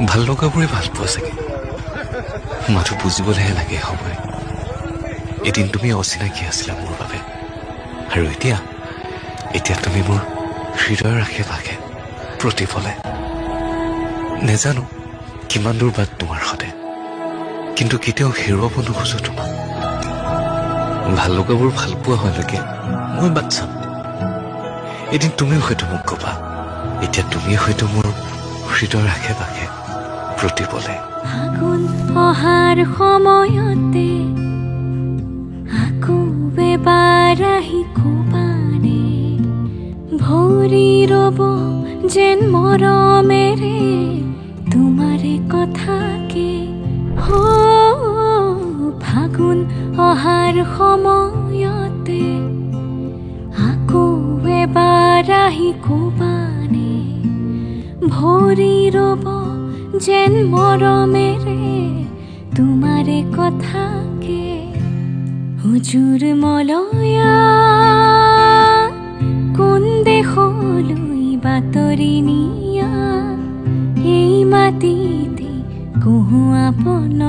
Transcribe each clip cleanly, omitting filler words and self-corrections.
ভাল লগাবোৰে ভাল পোৱা চাগে মাথো বুজিবলৈহে লাগে সময় এদিন তুমি অচিনাকি আছিলা মোৰ বাবে আৰু এতিয়া তুমি মোৰ হৃদয়ৰ আশে পাশে প্ৰতিফলে নেজানো কিমান দূৰ বাট তোমাৰ সতে কিন্তু কেতিয়াও হেৰুৱাব নোখোজো তোমাক ভাল লগাবোৰ ভাল পোৱা হোৱালৈকে মই বাট চাম এদিন তুমিও হয়তো মোক কবা এতিয়া তুমি হয়তো মোৰ হৃদয়ৰ আশে পাশে প্ৰতিপলে আগুন অহাৰ সময়তে আকৌ এবাৰ আহি কোবানে ভৰি ৰব যেন মৰমেৰে তোমাৰে কথাকে ফাগুন অহাৰ সময়তে আকৌ এবাৰ আহি কোবানে ভৰি ৰব যেন মৰমেৰে তোমাৰে কথাকে হুজুৰ মলয়া কোন দেশলৈ বাতৰি নিয়া এই মাটিতে কুহুৱাপন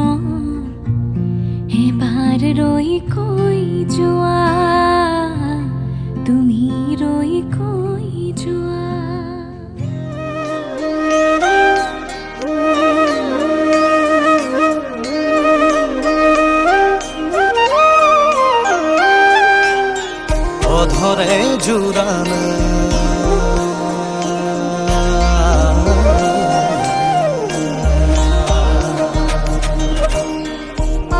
এবাৰ ৰৈ কৈ যোৱা তুমি ৰৈ কৈ যোৱা অধৰে জুড়ানা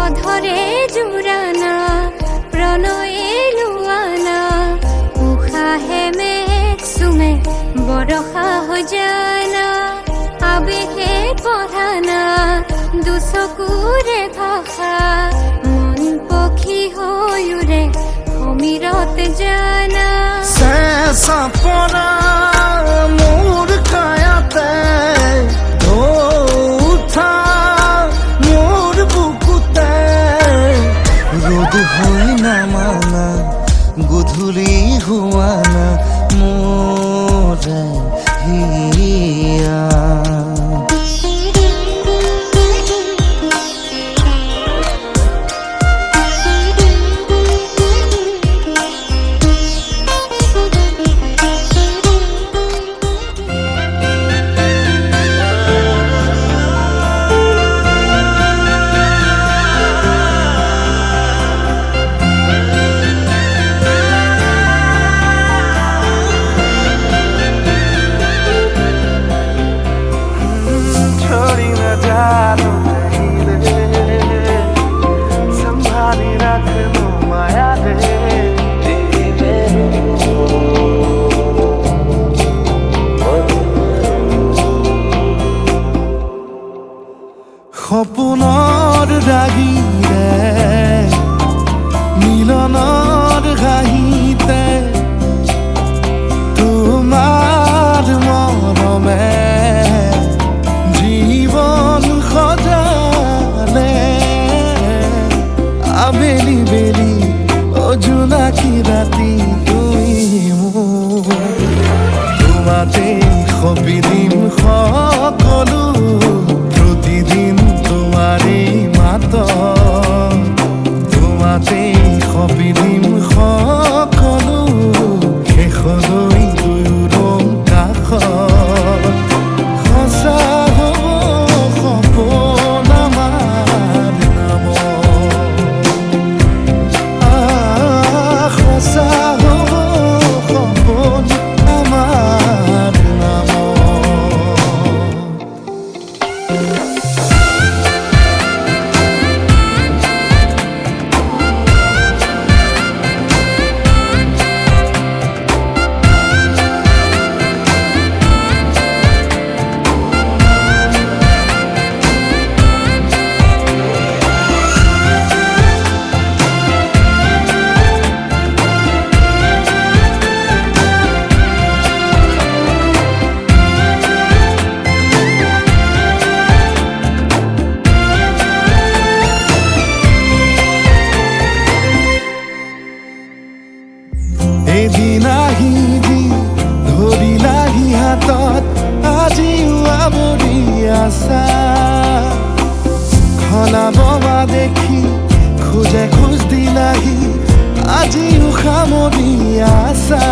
অধৰে জুড়ানা প্ৰণয়ে লুয়ানা উশাহে মেঘ চুমে বৰষা হৈ জানা আবেগে পঢ়ানা দুচকুৰে ভাষা মন পক্ষী হৈ উৰে সমীৰত জানা চেঁচা পৰা মোৰ কায়াতে উঠা মোৰ বুকুতে ৰ'দ হৈ নামানা গধূলি হোৱানা মোৰে হিয়া বোমা দেখি খোজে খোজ দিলাহি আজিও সামৰি আছা